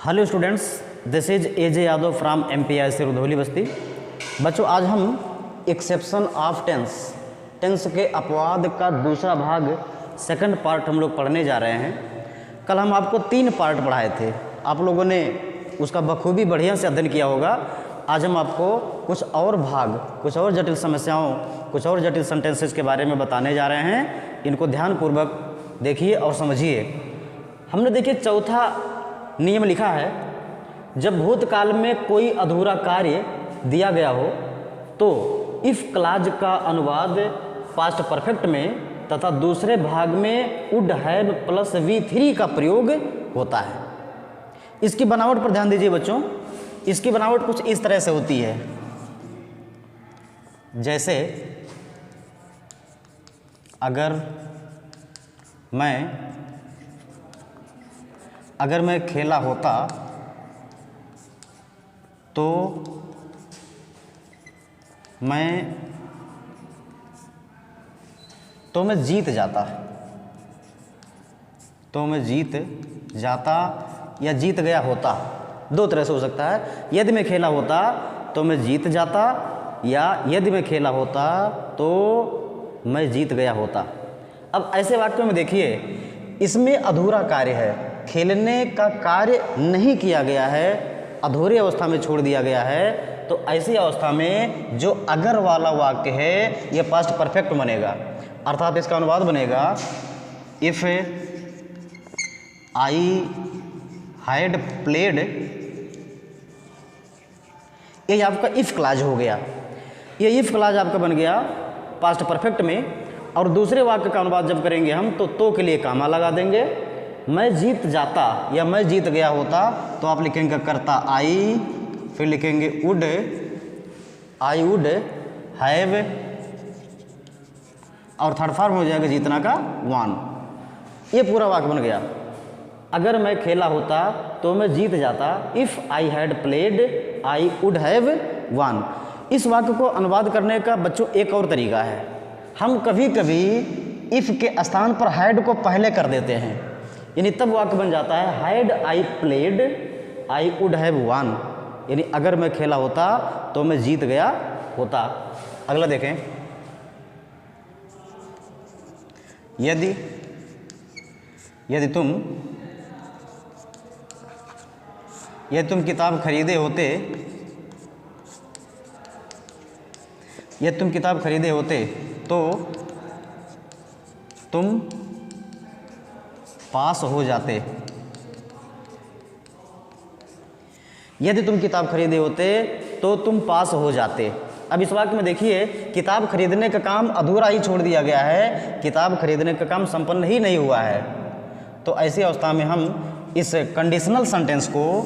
Hello students, this is AJ Yadav from MPIC Rudhauli बस्ती। बच्चों, आज हम एक्सेप्शन ऑफ टेंस के अपवाद का दूसरा भाग सेकंड पार्ट हम लोग पढ़ने जा रहे हैं। कल हम आपको 3 पार्ट पढ़ाए थे, आप लोगों ने उसका बखूबी बढ़िया से अध्ययन किया होगा। आज हम आपको कुछ और भाग, कुछ और जटिल समस्याओं, कुछ और जटिल सेंटेंसेस के बारे में बताने जा रहे हैं। इनको ध्यानपूर्वक देखिए और समझिए। हमने देखिए चौथा नियम लिखा है, जब भूतकाल में कोई अधूरा कार्य दिया गया हो तो इफ क्लॉज का अनुवाद पास्ट परफेक्ट में तथा दूसरे भाग में वुड हैव प्लस V3 का प्रयोग होता है। इसकी बनावट पर ध्यान दीजिए बच्चों। इसकी बनावट कुछ इस तरह से होती है, जैसे अगर मैं खेला होता तो मैं जीत जाता, या जीत गया होता। दो तरह से हो सकता है, यदि मैं खेला होता तो मैं जीत जाता, या यदि मैं खेला होता तो मैं जीत गया होता। अब ऐसे वाक्यों में देखिए, इसमें अधूरा कार्य है, खेलने का कार्य नहीं किया गया है, अधूरी अवस्था में छोड़ दिया गया है। तो ऐसी अवस्था में जो अगर वाला वाक्य है यह पास्ट परफेक्ट बनेगा, अर्थात इसका अनुवाद बनेगा इफ आई हैड प्लेड। ये आपका इफ क्लॉज हो गया, ये इफ क्लॉज आपका बन गया पास्ट परफेक्ट में। और दूसरे वाक्य का अनुवाद जब करेंगे हम तो के लिए कामा लगा देंगे। मैं जीत जाता या मैं जीत गया होता तो आप लिखेंगे करता आई, फिर लिखेंगे वुड, आई वुड हैव, और थर्ड फॉर्म हो जाएगा जीतना का वन। ये पूरा वाक्य बन गया। अगर मैं खेला होता तो मैं जीत जाता, if I had played I would have one. इस वाक्य को अनुवाद करने का बच्चों एक और तरीका है। हम कभी कभी इफ़ के स्थान पर हैड को पहले कर देते हैं, यानी तब वाक्य बन जाता है had I played I would have one, यानी अगर मैं खेला होता तो मैं जीत गया होता। अगला देखें, यदि तुम किताब खरीदे होते तो तुम पास हो जाते। यदि तुम किताब खरीदे होते तो तुम पास हो जाते। अब इस वाक्य में देखिए, किताब खरीदने का काम अधूरा ही छोड़ दिया गया है, किताब खरीदने का काम संपन्न ही नहीं हुआ है। तो ऐसी अवस्था में हम इस कंडीशनल सेंटेंस को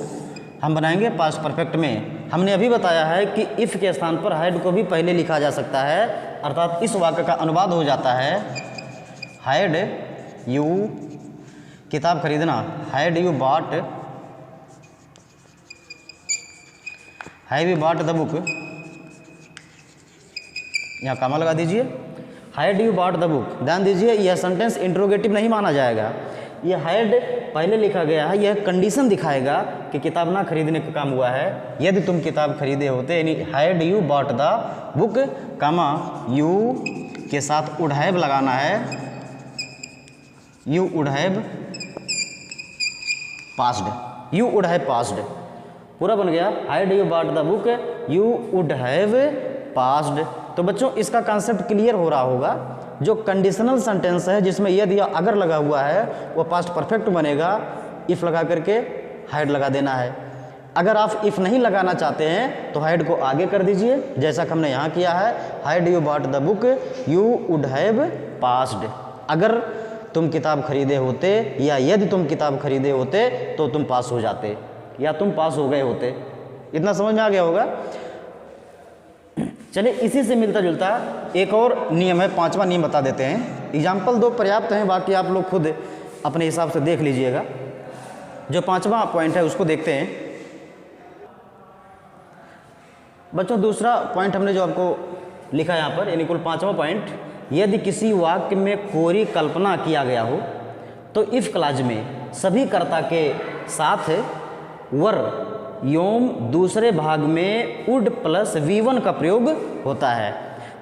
हम बनाएंगे पास्ट परफेक्ट में। हमने अभी बताया है कि इफ़ के स्थान पर हैड को भी पहले लिखा जा सकता है, अर्थात इस वाक्य का अनुवाद हो जाता है हैड यू किताब खरीदना, had you bot, have you bought the book, यहाँ कामा लगा दीजिए, had you bought the book. ध्यान दीजिए, यह सेंटेंस इंट्रोगेटिव नहीं माना जाएगा। यह हैड पहले लिखा गया है, यह कंडीशन दिखाएगा कि किताब ना खरीदने का काम हुआ है। यदि तुम किताब खरीदे होते, यानी had you bought the book, comma you के साथ वुड हैव लगाना है, you would have passed, you would have passed. पूरा बन गया, had you bought the book you would have passed. तो बच्चों, इसका कॉन्सेप्ट क्लियर हो रहा होगा। जो कंडीशनल सेंटेंस है जिसमें यदि या अगर लगा हुआ है वो पास्ट परफेक्ट बनेगा, इफ़ लगा करके हैड लगा देना है। अगर आप इफ़ नहीं लगाना चाहते हैं तो हैड को आगे कर दीजिए, जैसा कि हमने यहाँ किया है, had you bought the book you would have passed. अगर तुम किताब खरीदे होते या यदि तुम किताब खरीदे होते तो तुम पास हो जाते, या तुम पास हो गए होते। इतना समझ में आ गया होगा। चलिए, इसी से मिलता जुलता एक और नियम है, 5वां नियम बता देते हैं। एग्जाम्पल 2 पर्याप्त हैं, बाकी आप लोग खुद अपने हिसाब से देख लीजिएगा। जो 5वां पॉइंट है उसको देखते हैं। बच्चों, दूसरा पॉइंट हमने जो आपको लिखा है यहाँ पर, यानी कुल 5वां पॉइंट, यदि किसी वाक्य में कोरी कल्पना किया गया हो तो इफ क्लॉज में सभी कर्ता के साथ वर योम दूसरे भाग में वुड प्लस V1 का प्रयोग होता है।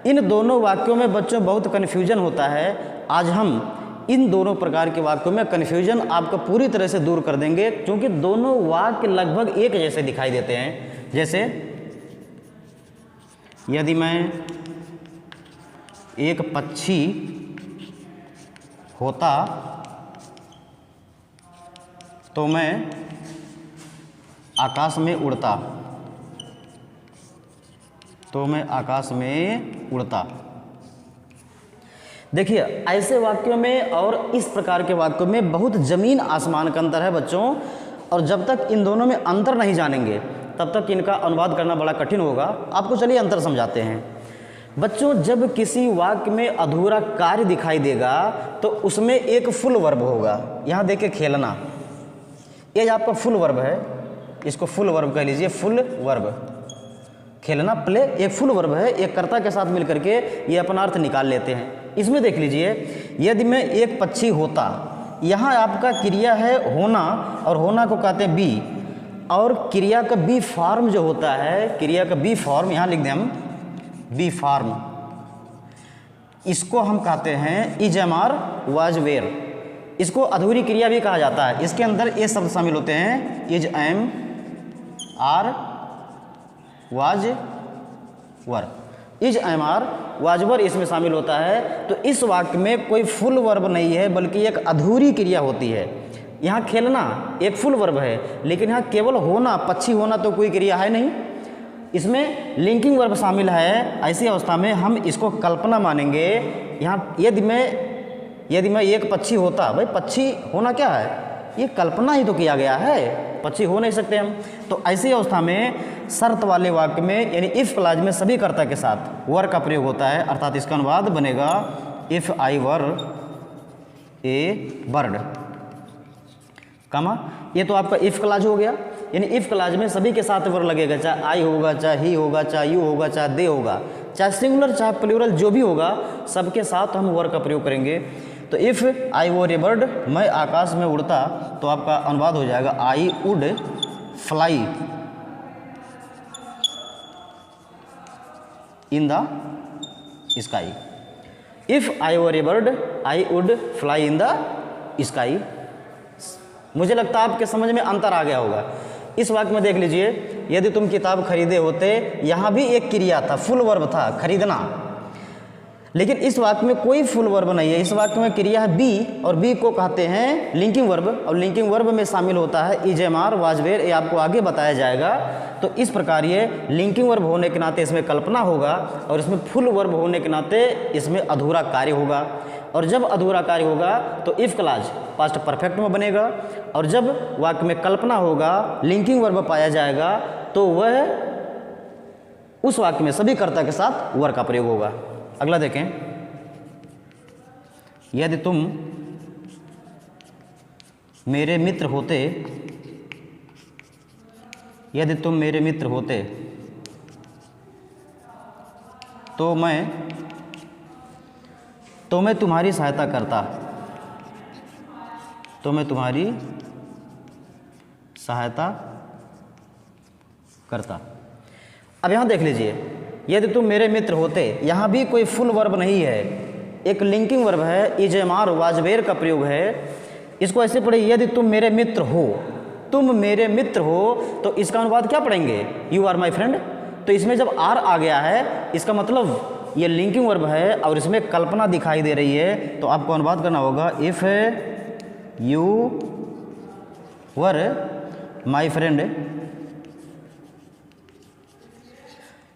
इन दोनों वाक्यों में बच्चों बहुत कन्फ्यूजन होता है। आज हम इन दोनों प्रकार के वाक्यों में कन्फ्यूजन आपको पूरी तरह से दूर कर देंगे, क्योंकि दोनों वाक्य लगभग एक जैसे दिखाई देते हैं। जैसे यदि मैं एक पक्षी होता तो मैं आकाश में उड़ता, तो मैं आकाश में उड़ता। देखिए, ऐसे वाक्यों में और इस प्रकार के वाक्यों में बहुत ज़मीन आसमान का अंतर है बच्चों, और जब तक इन दोनों में अंतर नहीं जानेंगे तब तक इनका अनुवाद करना बड़ा कठिन होगा। आपको चलिए अंतर समझाते हैं। बच्चों, जब किसी वाक्य में अधूरा कार्य दिखाई देगा तो उसमें एक फुल वर्ब होगा। यहाँ देखिए, खेलना, ये आपका फुल वर्ब है, इसको फुल वर्ब कह लीजिए। फुल वर्ब, खेलना प्ले एक फुल वर्ब है, एक कर्ता के साथ मिलकर के ये अपना अर्थ निकाल लेते हैं। इसमें देख लीजिए, यदि मैं एक पक्षी होता, यहाँ आपका क्रिया है होना, और होना को कहते हैं बी, और क्रिया का बी फॉर्म जो होता है, क्रिया का बी फॉर्म यहाँ लिख दें हम, बी फॉर्म, इसको हम कहते हैं is am are was were. इसको अधूरी क्रिया भी कहा जाता है। इसके अंदर ये शब्द शामिल होते हैं, is am are was were, is am are was were इसमें शामिल होता है। तो इस वाक्य में कोई फुल वर्ब नहीं है, बल्कि एक अधूरी क्रिया होती है। यहाँ खेलना एक फुल वर्ब है, लेकिन यहाँ केवल होना, पक्षी होना तो कोई क्रिया है नहीं, इसमें लिंकिंग वर्ब शामिल है। ऐसी अवस्था में हम इसको कल्पना मानेंगे। यहाँ यदि मैं एक पक्षी होता, भाई पक्षी होना क्या है, ये कल्पना ही तो किया गया है, पक्षी हो नहीं सकते हम। तो ऐसी अवस्था में शर्त वाले वाक्य में यानी इफ क्लॉज में सभी कर्ता के साथ वर का प्रयोग होता है, अर्थात इसका अनुवाद बनेगा if I were A bird, कमा, ये तो आपका इफ क्लॉज हो गया। यानी इफ क्लॉज में सभी के साथ वर लगेगा, चाहे आई होगा, चाहे ही होगा, चाहे यू होगा, चाहे दे होगा, चाहे सिंगुलर चाहे प्लूरल, जो भी होगा सबके साथ हम वर का प्रयोग करेंगे। तो if I were A bird, मैं आकाश में उड़ता, तो आपका अनुवाद हो जाएगा I would fly in the sky. If I were A bird I would fly in the sky. मुझे लगता है आपके समझ में अंतर आ गया होगा। इस वाक्य में देख लीजिए, यदि तुम किताब खरीदे होते, यहाँ भी एक क्रिया था, फुल वर्ब था, खरीदना, लेकिन इस वाक्य में कोई फुल वर्ब नहीं है। इस वाक्य में क्रिया है बी, और बी को कहते हैं लिंकिंग वर्ब, और लिंकिंग वर्ब में शामिल होता है is am are was were, ये आपको आगे बताया जाएगा। तो इस प्रकार ये लिंकिंग वर्ब होने के नाते इसमें कल्पना होगा, और इसमें फुल वर्ब होने के नाते इसमें अधूरा कार्य होगा। और जब अधूरा कार्य होगा तो इफ क्लॉज पास्ट परफेक्ट में बनेगा, और जब वाक्य में कल्पना होगा, लिंकिंग वर्ब पाया जाएगा, तो वह उस वाक्य में सभी कर्ता के साथ वर का प्रयोग होगा। अगला देखें, यदि तुम मेरे मित्र होते, यदि तुम मेरे मित्र होते तो मैं तुम्हारी सहायता करता, तो मैं तुम्हारी सहायता करता। अब यहाँ देख लीजिए, यदि तुम मेरे मित्र होते, यहाँ भी कोई फुल वर्ब नहीं है, एक लिंकिंग वर्ब है, is am are was were का प्रयोग है। इसको ऐसे पढ़े, यदि तुम मेरे मित्र हो, तुम मेरे मित्र हो, तो इसका अनुवाद क्या पढ़ेंगे, यू आर माई फ्रेंड। तो इसमें जब आर आ गया है, इसका मतलब ये लिंकिंग वर्ब है और इसमें कल्पना दिखाई दे रही है, तो आपको अनुवाद करना होगा if you were my friend,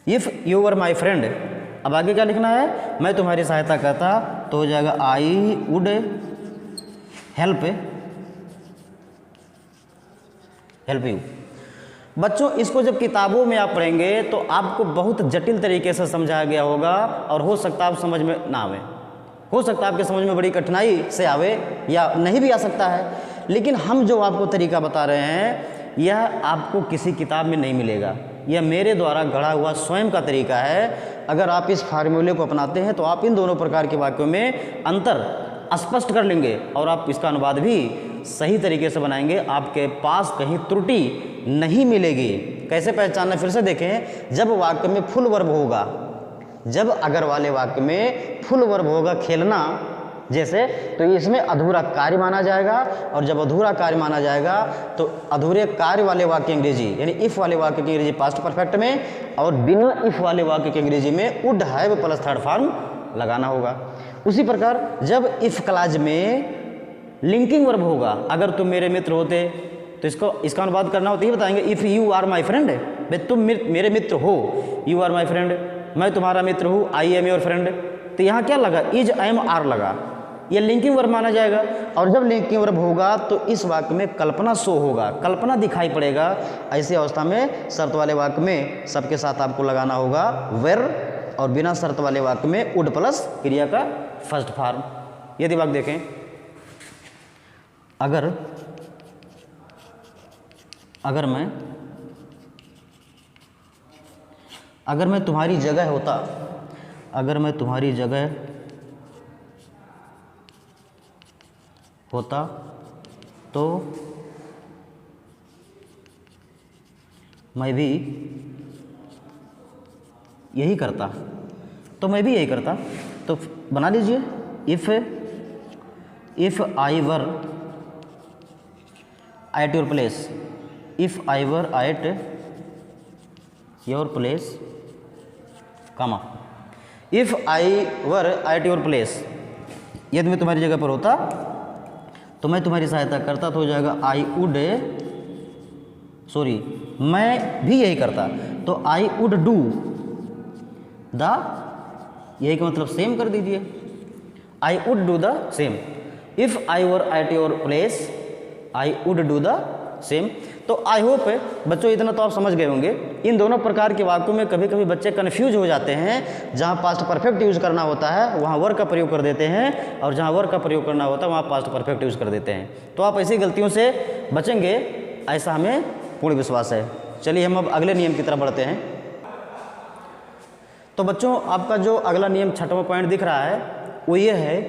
if you were my friend. अब आगे क्या लिखना है, मैं तुम्हारी सहायता करता, तो हो जाएगा आई वुड हेल्प यू। बच्चों, इसको जब किताबों में आप पढ़ेंगे तो आपको बहुत जटिल तरीके से समझाया गया होगा, और हो सकता है आप समझ में ना आवे, हो सकता है आपके समझ में बड़ी कठिनाई से आवे, या नहीं भी आ सकता है। लेकिन हम जो आपको तरीका बता रहे हैं, यह आपको किसी किताब में नहीं मिलेगा, यह मेरे द्वारा गढ़ा हुआ स्वयं का तरीका है। अगर आप इस फार्मूले को अपनाते हैं तो आप इन दोनों प्रकार के वाक्यों में अंतर स्पष्ट कर लेंगे, और आप इसका अनुवाद भी सही तरीके से बनाएंगे, आपके पास कहीं त्रुटि नहीं मिलेगी। कैसे पहचानना, फिर से देखें। जब वाक्य में फुल वर्ब होगा, जब अगर वाले वाक्य में फुल वर्ब होगा खेलना जैसे, तो इसमें अधूरा कार्य माना जाएगा। और जब अधूरा कार्य माना जाएगा तो अधूरे कार्य वाले वाक्य अंग्रेजी यानी इफ़ वाले वाक्य की अंग्रेजी पास्ट परफेक्ट में, और बिना इफ़ वाले वाक्य की अंग्रेजी में would have plus third form लगाना होगा। उसी प्रकार जब इफ़ क्लॉज में लिंकिंग वर्ब होगा, अगर तुम मेरे मित्र होते, तो इसका अनुवाद करना होता है, ये बताएंगे if you are my friend, भाई तुम मेरे मित्र हो, यू आर माई फ्रेंड, मैं तुम्हारा मित्र हूँ, आई एम योर फ्रेंड। तो यहाँ क्या लगा, इज एम आर लगा, ये लिंकिंग वर्ब माना जाएगा। और जब लिंकिंग वर्ब होगा तो इस वाक्य में कल्पना शो होगा, कल्पना दिखाई पड़ेगा। ऐसी अवस्था में शर्त वाले वाक्य में सबके साथ आपको लगाना होगा वेर, और बिना शर्त वाले वाक्य में वुड प्लस क्रिया का फर्स्ट फॉर्म। यदि वाक्य देखें, अगर मैं तुम्हारी जगह होता, अगर मैं तुम्हारी जगह होता तो मैं भी यही करता, तो मैं भी यही करता। तो बना लीजिए, if I were at your place, if I were at your place, comma, if I were at your place, यदि मैं तुम्हारी जगह पर होता तो मैं तुम्हारी सहायता करता, तो हो जाएगा आई वुड, मैं भी यही करता, तो आई वुड डू द, यही का मतलब सेम कर दीजिए, I would do the same. If I were at your place I would do the same. तो आई होप बच्चों इतना तो आप समझ गए होंगे। इन दोनों प्रकार के वाक्यों में कभी कभी बच्चे कन्फ्यूज हो जाते हैं, जहाँ पास्ट परफेक्ट यूज़ करना होता है वहाँ वर का प्रयोग कर देते हैं, और जहाँ वर का प्रयोग करना होता है वहाँ पास्ट परफेक्ट यूज़ कर देते हैं। तो आप ऐसी गलतियों से बचेंगे, ऐसा हमें पूर्ण विश्वास है। चलिए हम अब अगले नियम की तरफ बढ़ते हैं। तो बच्चों आपका जो अगला नियम 6वां पॉइंट दिख रहा है वो ये है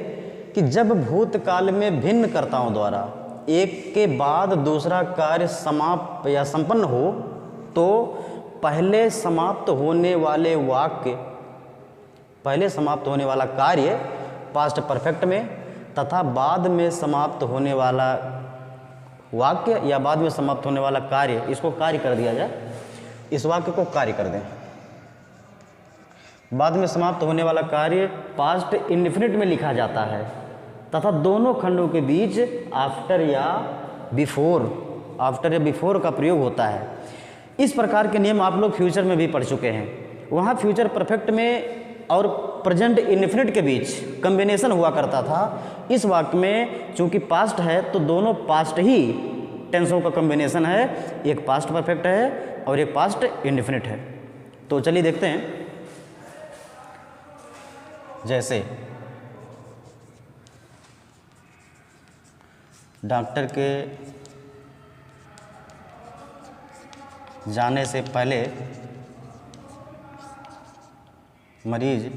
कि जब भूतकाल में भिन्न कर्ताओं द्वारा एक के बाद दूसरा कार्य समाप्त या संपन्न हो, तो पहले समाप्त होने वाला कार्य पास्ट परफेक्ट में, तथा बाद में समाप्त होने वाला वाक्य या बाद में समाप्त होने वाला कार्य, इसको कार्य कर दिया जाए, इस वाक्य को कार्य कर दें। बाद में समाप्त होने वाला कार्य पास्ट इंडेफिनिट में लिखा जाता है, तथा दोनों खंडों के बीच आफ्टर या बिफोर का प्रयोग होता है। इस प्रकार के नियम आप लोग फ्यूचर में भी पढ़ चुके हैं। वहाँ फ्यूचर परफेक्ट में और प्रेजेंट इंडेफिनिट के बीच कॉम्बिनेशन हुआ करता था। इस वाक्य में चूंकि पास्ट है तो दोनों पास्ट ही टेंसों का कॉम्बिनेशन है, एक पास्ट परफेक्ट है और एक पास्ट इंडेफिनिट है। तो चलिए देखते हैं। जैसे डॉक्टर के जाने से पहले मरीज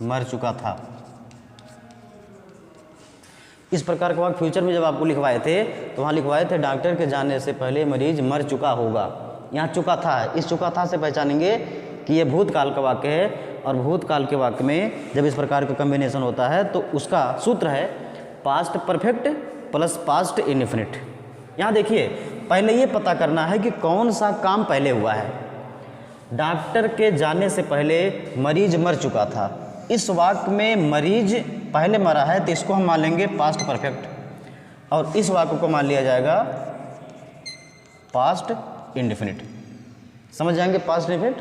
मर चुका था। इस प्रकार का वाक्य फ्यूचर में जब आपको लिखवाए थे तो वहाँ लिखवाए थे डॉक्टर के जाने से पहले मरीज मर चुका होगा। यहाँ चुका था है, इस चुका था से पहचानेंगे कि ये भूतकाल का वाक्य है, और भूतकाल के वाक्य में जब इस प्रकार का कॉम्बिनेशन होता है तो उसका सूत्र है past perfect plus past indefinite. यहाँ देखिए, पहले ये पता करना है कि कौन सा काम पहले हुआ है। डॉक्टर के जाने से पहले मरीज मर चुका था, इस वाक्य में मरीज पहले मरा है तो इसको हम मान लेंगे पास्ट परफेक्ट, और इस वाक्य को मान लिया जाएगा पास्ट इंडेफिनिट। समझ जाएंगे पास्ट इंडेफिनिट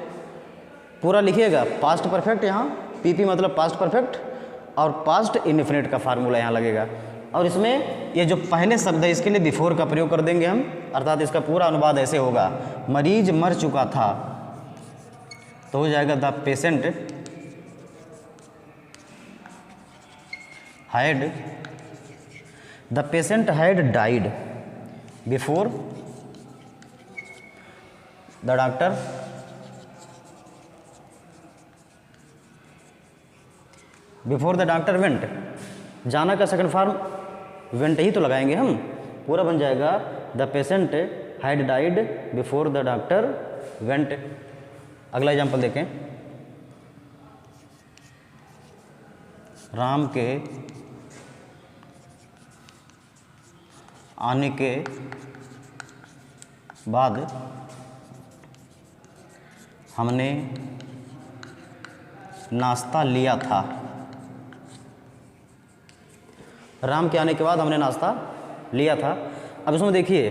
पूरा लिखिएगा। पास्ट परफेक्ट यहाँ पीपी मतलब पास्ट परफेक्ट, और पास्ट इंडेफिनिट का फार्मूला यहाँ लगेगा। और इसमें ये जो पहले शब्द है इसके लिए बिफोर का प्रयोग कर देंगे हम, अर्थात इसका पूरा अनुवाद ऐसे होगा, मरीज मर चुका था तो हो जाएगा the patient had died before the before the doctor went, जाना का सेकंड फॉर्म वेंट ही तो लगाएंगे हम, पूरा बन जाएगा the patient had died before the doctor went. अगला एग्जाम्पल देखें, राम के आने के बाद हमने नाश्ता लिया था। राम के आने के बाद हमने नाश्ता लिया था। अब इसमें देखिए,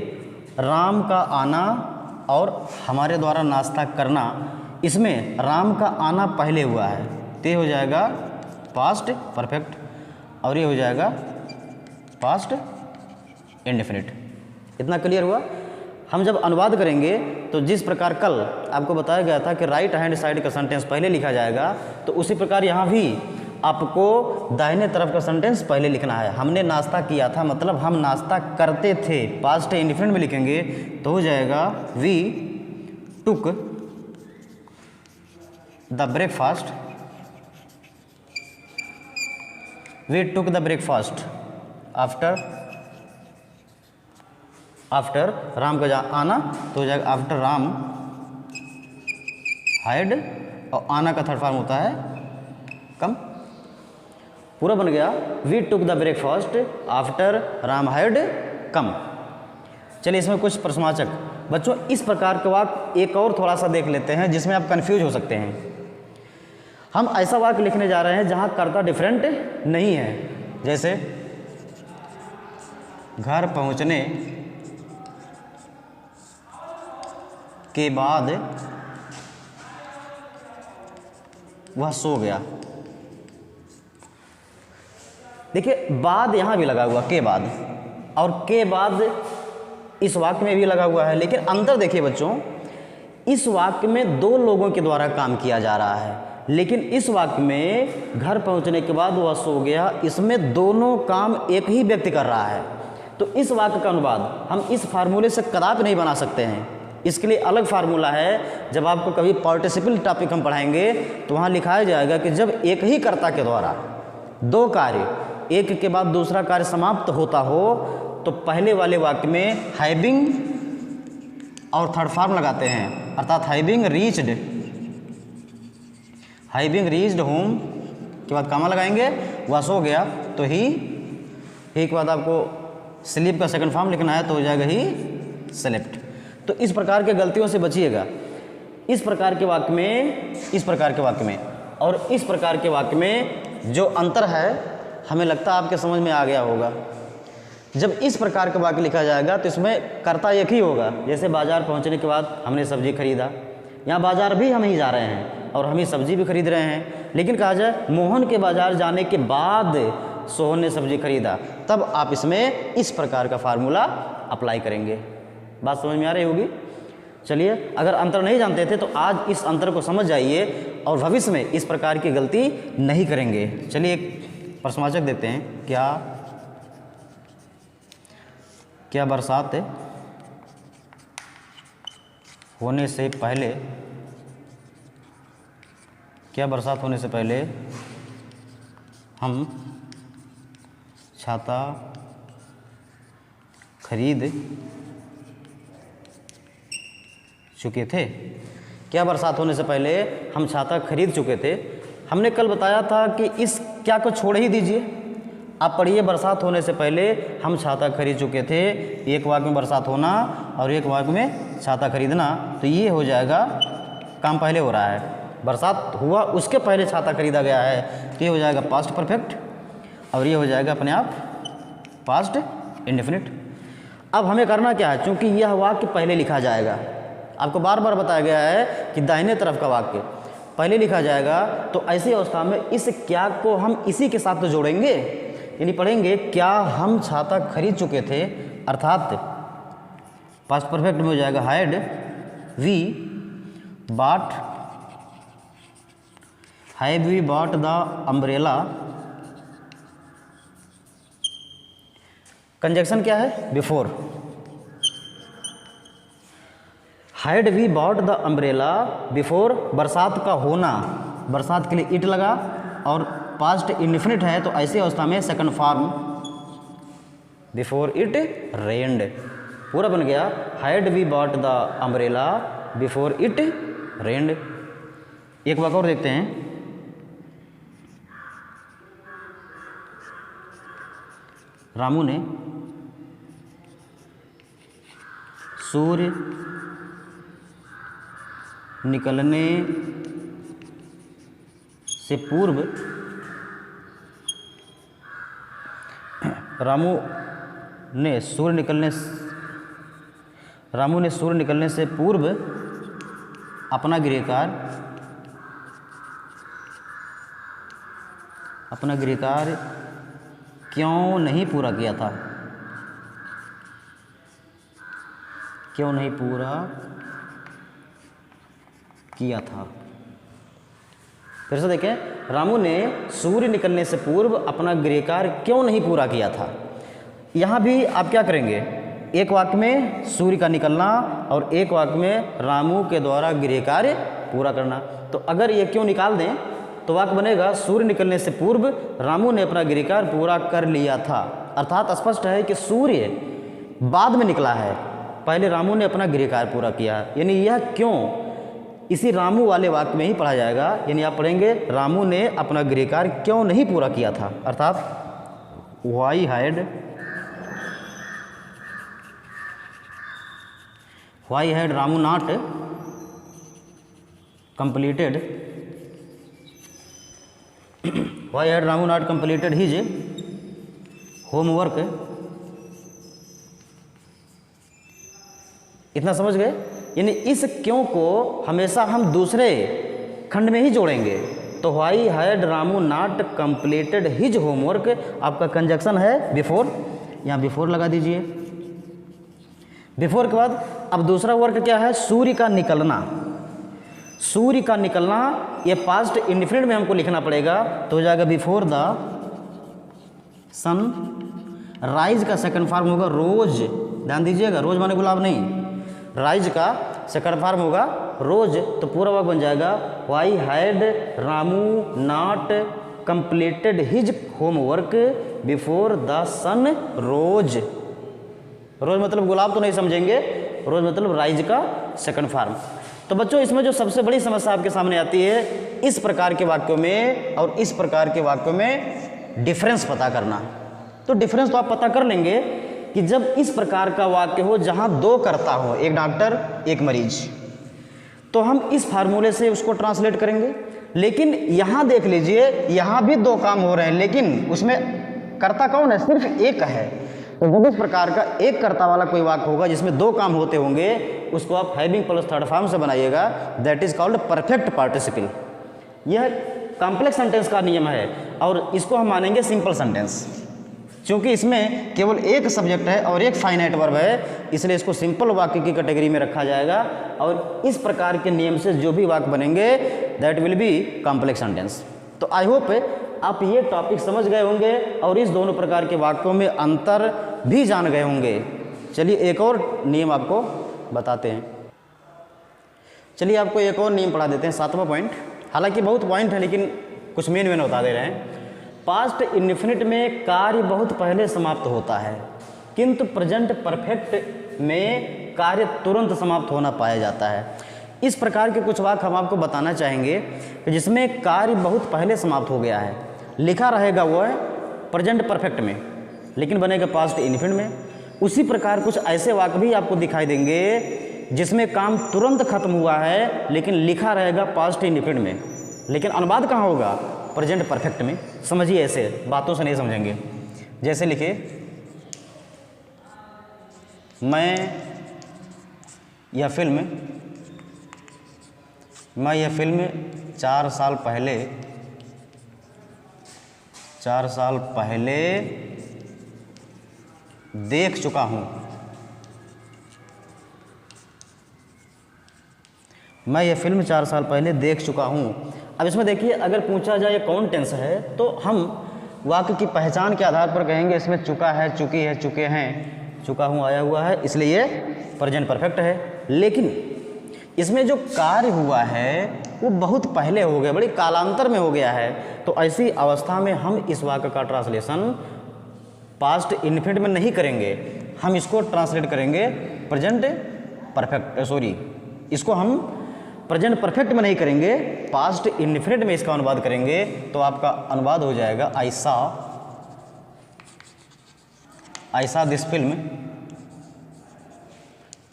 राम का आना और हमारे द्वारा नाश्ता करना, इसमें राम का आना पहले हुआ है तो ये हो जाएगा पास्ट परफेक्ट और ये हो जाएगा पास्ट इंडेफिनिट। इतना क्लियर हुआ। हम जब अनुवाद करेंगे तो जिस प्रकार कल आपको बताया गया था कि राइट हैंड साइड का सेंटेंस पहले लिखा जाएगा, तो उसी प्रकार यहाँ भी आपको दाहिने तरफ का सेंटेंस पहले लिखना है। हमने नाश्ता किया था मतलब हम नाश्ता करते थे, पास्ट इंडेफिनिट में लिखेंगे तो हो जाएगा we took the breakfast, we took the breakfast after Ram का आना तो हो जाएगा आफ्टर राम हाइड, और आना का थर्ड फॉर्म होता है कम। पूरा बन गया we took the breakfast after Ram had come. चलिए इसमें कुछ प्रश्नवाचक बच्चों, इस प्रकार के वाक्य एक और थोड़ा सा देख लेते हैं जिसमें आप कंफ्यूज हो सकते हैं। हम ऐसा वाक्य लिखने जा रहे हैं जहां कर्ता डिफरेंट नहीं है, जैसे घर पहुंचने के बाद वह सो गया। देखिए बाद यहां भी लगा हुआ के बाद, और के बाद इस वाक्य में भी लगा हुआ है, लेकिन अंतर देखिए बच्चों, इस वाक्य में दो लोगों के द्वारा काम किया जा रहा है, लेकिन इस वाक्य में घर पहुंचने के बाद वह सो गया, इसमें दोनों काम एक ही व्यक्ति कर रहा है। तो इस वाक्य का अनुवाद हम इस फार्मूले से कदापि नहीं बना सकते हैं। इसके लिए अलग फार्मूला है। जब आपको कभी पार्टिसिपल टॉपिक हम पढ़ाएंगे तो वहाँ लिखाया जाएगा कि जब एक ही कर्ता के द्वारा दो कार्य एक के बाद दूसरा कार्य समाप्त होता हो तो पहले वाले वाक्य में हैविंग और थर्ड फॉर्म लगाते हैं, अर्थात हैविंग रीच्ड होम के बाद कामा लगाएंगे, वह सो गया तो ही के बाद आपको स्लीप का सेकंड फॉर्म लिखना है तो हो जाएगा ही स्लेप्ट। तो इस प्रकार के गलतियों से बचिएगा। इस प्रकार के वाक्य में और इस प्रकार के वाक्य में जो अंतर है हमें लगता है आपके समझ में आ गया होगा। जब इस प्रकार का वाक्य लिखा जाएगा तो इसमें कर्ता एक ही होगा। जैसे बाजार पहुंचने के बाद हमने सब्जी खरीदा, यहाँ बाजार भी हम ही जा रहे हैं और हम ही सब्जी भी खरीद रहे हैं, लेकिन कहा जाए मोहन के बाजार जाने के बाद सोहन ने सब्जी खरीदा, तब आप इसमें इस प्रकार का फार्मूला अप्लाई करेंगे। बात समझ में आ रही होगी। चलिए, अगर अंतर नहीं जानते थे तो आज इस अंतर को समझ जाइए और भविष्य में इस प्रकार की गलती नहीं करेंगे। चलिए एक प्रश्नवाचक देते हैं, क्या बरसात होने से पहले हम छाता खरीद चुके थे। क्या बरसात होने से पहले हम छाता खरीद चुके थे। हमने कल बताया था कि इस क्या को छोड़ ही दीजिए, आप पढ़िए बरसात होने से पहले हम छाता खरीद चुके थे। एक वाक्य में बरसात होना और एक वाक्य में छाता खरीदना, तो ये हो जाएगा काम पहले हो रहा है, बरसात हुआ उसके पहले छाता खरीदा गया है, तो ये हो जाएगा पास्ट परफेक्ट और ये हो जाएगा अपने आप पास्ट इंडेफिनिट। अब हमें करना क्या है, चूँकि यह वाक्य पहले लिखा जाएगा, आपको बार बार बताया गया है कि दाहिने तरफ का वाक्य पहले लिखा जाएगा, तो ऐसी अवस्था में इस क्या को हम इसी के साथ तो जोड़ेंगे, यानी पढ़ेंगे क्या हम छाता खरीद चुके थे, अर्थात पास्ट परफेक्ट में हो जाएगा had we bought, have we bought the umbrella. Conjunction क्या है, before. Had we bought the umbrella before, बरसात का होना, बरसात के लिए इट लगा और पास्ट इंडेफिनिट है तो ऐसी अवस्था में second form before it rained पूरा बन गया। Had we bought the umbrella before it rained. एक वाक्य और देखते हैं। रामू ने सूर्य निकलने से पूर्व रामू ने सूर्य निकलने से पूर्व अपना गृह कार्य क्यों नहीं पूरा किया था? क्यों नहीं पूरा किया था? फिर से देखें, रामू ने सूर्य निकलने से पूर्व अपना गृह कार्य क्यों नहीं पूरा किया था। यहाँ भी आप क्या करेंगे, एक वाक्य में सूर्य का निकलना और एक वाक्य में रामू के द्वारा गृह कार्य पूरा करना। तो अगर ये क्यों निकाल दें तो वाक्य बनेगा सूर्य निकलने से पूर्व रामू ने अपना गृह कार्य पूरा कर लिया था। अर्थात स्पष्ट है कि सूर्य बाद में निकला है, पहले रामू ने अपना गृह कार्य पूरा किया। यानी यह क्यों इसी रामू वाले वाक्य में ही पढ़ा जाएगा। यानी आप पढ़ेंगे रामू ने अपना गृह कार्य क्यों नहीं पूरा किया था, अर्थात why had Ramu not completed his homework. इतना समझ गए? यानी इस क्यों को हमेशा हम दूसरे खंड में ही जोड़ेंगे। तो why had Ramu not completed his homework, आपका कंजक्शन है बिफोर, यहाँ बिफोर लगा दीजिए। बिफोर के बाद अब दूसरा वर्क क्या है, सूर्य का निकलना। सूर्य का निकलना ये पास्ट इंडेफिनिट में हमको लिखना पड़ेगा, तो हो जाएगा बिफोर द सन राइज का सेकंड फॉर्म होगा रोज। ध्यान दीजिएगा, रोज माने गुलाब नहीं, राइज का सेकंड फॉर्म होगा रोज। तो पूरा वाक्य बन जाएगा why had Ramu not completed his homework before the sun rose. Rose मतलब गुलाब तो नहीं समझेंगे, रोज मतलब राइज का सेकंड फॉर्म। तो बच्चों इसमें जो सबसे बड़ी समस्या आपके सामने आती है, इस प्रकार के वाक्यों में और इस प्रकार के वाक्यों में डिफरेंस पता करना। तो डिफरेंस तो आप पता कर लेंगे कि जब इस प्रकार का वाक्य हो जहां दो कर्ता हो, एक डॉक्टर एक मरीज, तो हम इस फार्मूले से उसको ट्रांसलेट करेंगे। लेकिन यहां देख लीजिए, यहां भी दो काम हो रहे हैं, लेकिन उसमें कर्ता कौन है, सिर्फ एक है। तो जब इस प्रकार का एक कर्ता वाला कोई वाक्य होगा जिसमें दो काम होते होंगे, उसको आप हैविंग प्लस थर्ड फॉर्म से बनाइएगा, that is called perfect participle. यह कॉम्प्लेक्स सेंटेंस का नियम है और इसको हम मानेंगे सिंपल सेंटेंस। क्योंकि इसमें केवल एक सब्जेक्ट है और एक फाइनाइट वर्ब है, इसलिए इसको सिंपल वाक्य की कैटेगरी में रखा जाएगा। और इस प्रकार के नियम से जो भी वाक्य बनेंगे that will be complex sentence. तो आई होप आप ये टॉपिक समझ गए होंगे और इस दोनों प्रकार के वाक्यों में अंतर भी जान गए होंगे। चलिए एक और नियम आपको बताते हैं। चलिए आपको एक और नियम पढ़ा देते हैं, 7वां पॉइंट। हालांकि बहुत पॉइंट है लेकिन कुछ मेन बता दे रहे हैं। पास्ट इंडेफिनिट में कार्य बहुत पहले समाप्त होता है, किंतु प्रेजेंट परफेक्ट में कार्य तुरंत समाप्त होना पाया जाता है। इस प्रकार के कुछ वाक्य हम आपको बताना चाहेंगे कि जिसमें कार्य बहुत पहले समाप्त हो गया है, लिखा रहेगा वो है प्रेजेंट परफेक्ट में, लेकिन बनेगा पास्ट इंडेफिनिट में। उसी प्रकार कुछ ऐसे वाक्य भी आपको दिखाई देंगे जिसमें काम तुरंत खत्म हुआ है लेकिन लिखा रहेगा पास्ट इंडेफिनिट में, लेकिन अनुवाद कहाँ होगा, प्रेजेंट परफेक्ट में। समझिए, ऐसे बातों से नहीं समझेंगे। जैसे लिखे, मैं यह फिल्म 4 साल पहले देख चुका हूँ। मैं यह फिल्म 4 साल पहले देख चुका हूँ। अब इसमें देखिए, अगर पूछा जाए कौन टेंस है तो हम वाक्य की पहचान के आधार पर कहेंगे इसमें चुका है, चुकी है, चुके हैं, चुका हूँ आया हुआ है, इसलिए प्रेजेंट परफेक्ट है। लेकिन इसमें जो कार्य हुआ है वो बहुत पहले हो गया, बड़ी कालांतर में हो गया है। तो ऐसी अवस्था में हम इस वाक्य का ट्रांसलेशन पास्ट इन्फिनिट में नहीं करेंगे, हम इसको ट्रांसलेट करेंगे प्रेजेंट परफेक्ट, सॉरी, इसको हम प्रेजेंट परफेक्ट में नहीं करेंगे, पास्ट इन्फिनिट में इसका अनुवाद करेंगे। तो आपका अनुवाद हो जाएगा आई सा दिस फिल्म,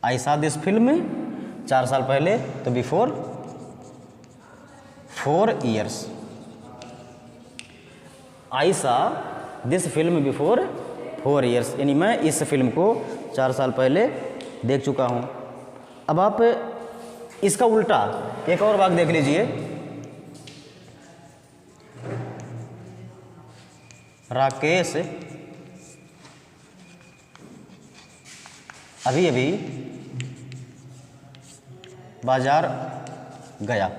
आई सा दिस फिल्म 4 साल पहले, तो बिफोर 4 years, आई सा दिस फिल्म बिफोर 4 years, यानी मैं इस फिल्म को 4 साल पहले देख चुका हूँ। अब आप इसका उल्टा एक और वाक्य देख लीजिए, राकेश अभी अभी बाजार गया,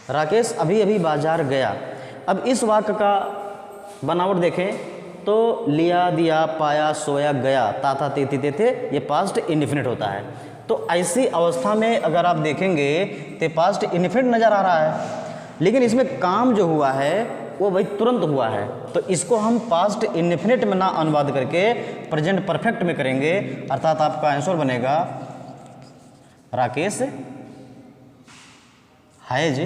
राकेश अभी अभी बाजार गया। अब इस वाक्य का बनावट देखें तो लिया, दिया, पाया, सोया, गया, ताता, तेती, तेथे, ये पास्ट इनफिनिट होता है। तो ऐसी अवस्था में अगर आप देखेंगे तो पास्ट इनफिनिट नज़र आ रहा है, लेकिन इसमें काम जो हुआ है वो भाई तुरंत हुआ है। तो इसको हम पास्ट इनफिनिट में ना अनुवाद करके प्रेजेंट परफेक्ट में करेंगे, अर्थात आपका आंसर बनेगा Rakesh has,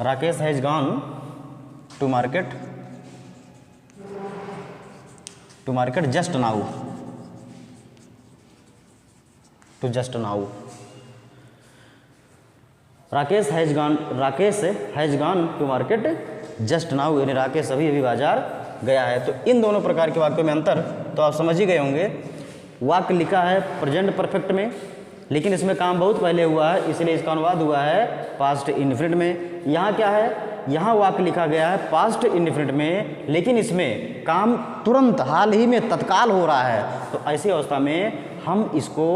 Rakesh has gone to market just now, to just now, Rakesh has gone to market just now, यानी राकेश अभी अभी बाजार गया है। तो इन दोनों प्रकार के वाक्यों में अंतर तो आप समझ ही गए होंगे। वाक्य लिखा है प्रेजेंट परफेक्ट में, लेकिन इसमें काम बहुत पहले हुआ है, इसलिए इसका अनुवाद हुआ है पास्ट इनफिनिट में। यहाँ क्या है, यहाँ वाक्य लिखा गया है पास्ट इनफिनिट में, लेकिन इसमें काम तुरंत हाल ही में तत्काल हो रहा है। तो ऐसी अवस्था में हम इसको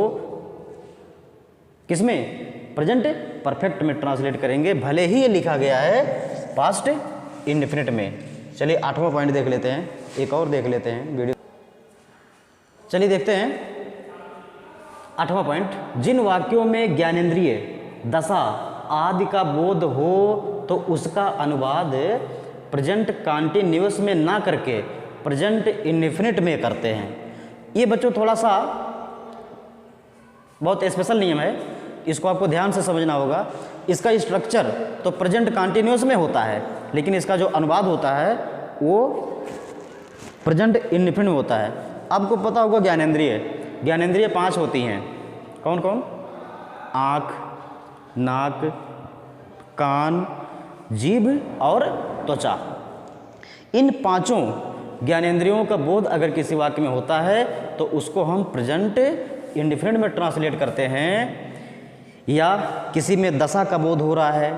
किसमें, प्रेजेंट परफेक्ट में ट्रांसलेट करेंगे, भले ही ये लिखा गया है पास्ट इनफिनिट में। चलिए 8वां पॉइंट देख लेते हैं, एक और देख लेते हैं वीडियो। चलिए देखते हैं 8वां पॉइंट, जिन वाक्यों में ज्ञानेंद्रिय दशा आदि का बोध हो तो उसका अनुवाद प्रेजेंट कॉन्टिन्यूअस में ना करके प्रेजेंट इनफिनिट में करते हैं। ये बच्चों थोड़ा सा बहुत स्पेशल नियम है, इसको आपको ध्यान से समझना होगा। इसका स्ट्रक्चर तो प्रेजेंट कॉन्टिन्यूअस में होता है, लेकिन इसका जो अनुवाद होता है वो प्रेजेंट इनफिनिट में होता है। आपको पता होगा ज्ञानेंद्रिय 5 होती हैं, कौन कौन, आँख, नाक, कान, जीभ और त्वचा। इन 5 ज्ञानेंद्रियों का बोध अगर किसी वाक्य में होता है तो उसको हम प्रेजेंट इनफिनिट में ट्रांसलेट करते हैं, या किसी में दशा का बोध हो रहा है,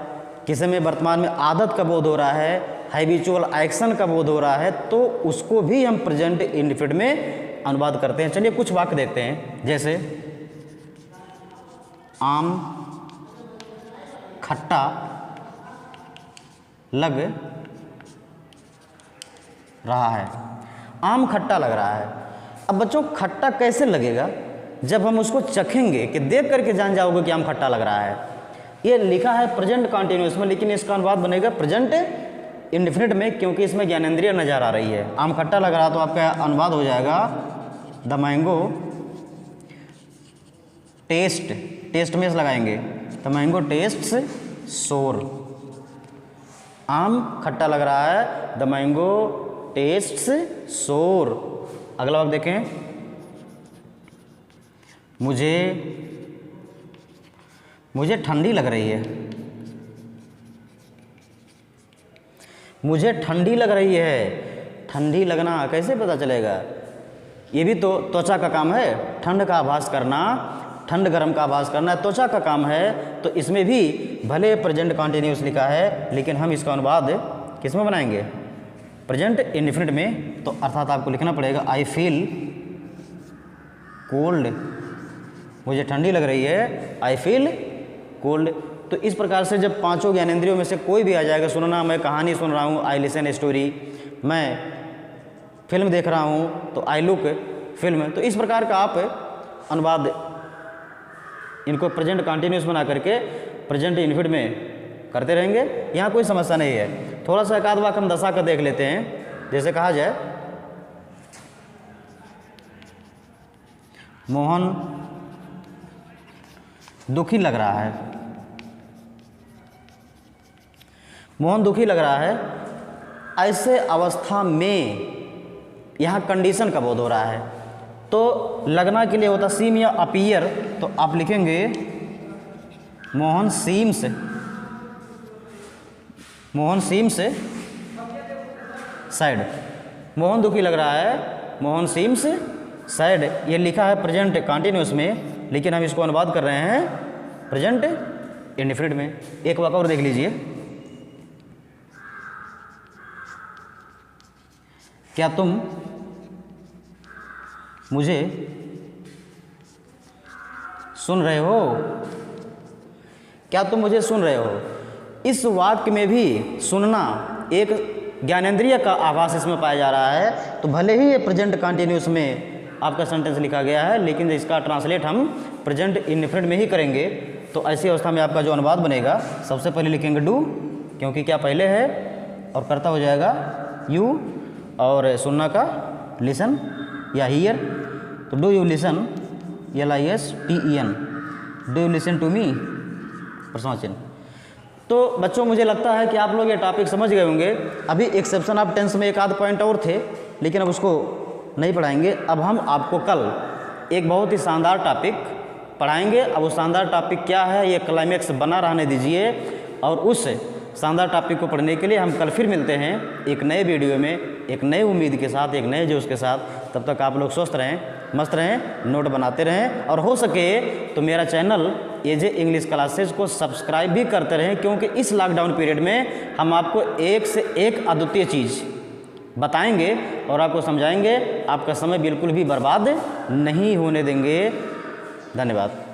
किसी में वर्तमान में आदत का बोध हो रहा है, हैबिचुअल एक्शन का बोध हो रहा है, तो उसको भी हम प्रेजेंट इनफिनिट में अनुवाद करते हैं। चलिए कुछ वाक्य देखते हैं, जैसे आम खट्टा लग रहा है, आम खट्टा लग रहा है। अब बच्चों खट्टा कैसे लगेगा, जब हम उसको चखेंगे कि देख करके जान जाओगे कि आम खट्टा लग रहा है। ये लिखा है प्रेजेंट कॉन्टिन्यूअस में, लेकिन इसका अनुवाद बनेगा प्रेजेंट इनफिनिट में, क्योंकि इसमें ज्ञानेंद्रिय नजर आ रही है। आम खट्टा लग रहा तो आपका अनुवाद हो जाएगा द मैंगो टेस्ट में लगाएंगे, द मैंगो टेस्ट्स सोर। आम खट्टा लग रहा है, द मैंगो टेस्ट्स सोर। अगला वाक्य देखें, मुझे ठंडी लग रही है, मुझे ठंडी लग रही है। ठंडी लगना कैसे पता चलेगा, ये भी तो त्वचा का काम है, ठंड का आभास करना, ठंड गर्म का आभास करना त्वचा का काम है। तो इसमें भी भले प्रेजेंट कॉन्टिन्यूअस लिखा है, लेकिन हम इसका अनुवाद किस में बनाएंगे, प्रेजेंट इनफिनिट में। तो अर्थात आपको लिखना पड़ेगा आई फील कोल्ड, मुझे ठंडी लग रही है, आई फील कोल्ड। तो इस प्रकार से जब 5 ज्ञानेंद्रियों में से कोई भी आ जाएगा, सुनना, मैं कहानी सुन रहा हूँ, आई लिसन स्टोरी, मैं फिल्म देख रहा हूँ तो आई लुक फिल्म। तो इस प्रकार का आप अनुवाद इनको प्रेजेंट कॉन्टिन्यूअस बना करके प्रेजेंट इनफिनिट में करते रहेंगे, यहाँ कोई समस्या नहीं है। थोड़ा सा एक आध वाक्य हम दशा का देख लेते हैं। जैसे कहा जाए मोहन दुखी लग रहा है, मोहन दुखी लग रहा है, ऐसे अवस्था में यहाँ कंडीशन का बोध हो रहा है। तो लगना के लिए होता सीम या अपीयर, तो आप लिखेंगे Mohan seems, Mohan seems sad. Mohan दुखी लग रहा है, मोहन सीम्स सैड, ये लिखा है प्रेजेंट कंटिन्यूअस में, लेकिन हम इसको अनुवाद कर रहे हैं प्रेजेंट इंडेफिनिट में। एक वाक्य और देख लीजिए, क्या तुम मुझे सुन रहे हो? क्या तुम मुझे सुन रहे हो? इस वाक्य में भी सुनना एक ज्ञानेंद्रिय का आभास इसमें पाया जा रहा है। तो भले ही ये प्रेजेंट कंटिन्यूअस में आपका सेंटेंस लिखा गया है, लेकिन इसका ट्रांसलेट हम प्रेजेंट इंडेफिनिट में ही करेंगे। तो ऐसी अवस्था में आपका जो अनुवाद बनेगा, सबसे पहले लिखेंगे डू, क्योंकि क्या पहले है, और कर्ता हो जाएगा यू, और सुनना का लिसन या हियर। तो do you listen, LISTEN, do you listen to me, प्रश्न चिन्ह। तो बच्चों मुझे लगता है कि आप लोग ये टॉपिक समझ गए होंगे। अभी एक्सेप्शन ऑफ टेंस में एक आध पॉइंट और थे, लेकिन अब उसको नहीं पढ़ाएंगे। अब हम आपको कल एक बहुत ही शानदार टॉपिक पढ़ाएंगे। अब वो शानदार टॉपिक क्या है, ये क्लाइमेक्स बना रहने दीजिए, और उस शानदार टॉपिक को पढ़ने के लिए हम कल फिर मिलते हैं एक नए वीडियो में, एक नए उम्मीद के साथ, एक नए जोश के साथ। तब तक आप लोग स्वस्थ रहें, मस्त रहें, नोट बनाते रहें, और हो सके तो मेरा चैनल AJ इंग्लिश क्लासेज को सब्सक्राइब भी करते रहें, क्योंकि इस लॉकडाउन पीरियड में हम आपको एक से एक अद्वितीय चीज़ बताएंगे और आपको समझाएंगे। आपका समय बिल्कुल भी बर्बाद नहीं होने देंगे। धन्यवाद।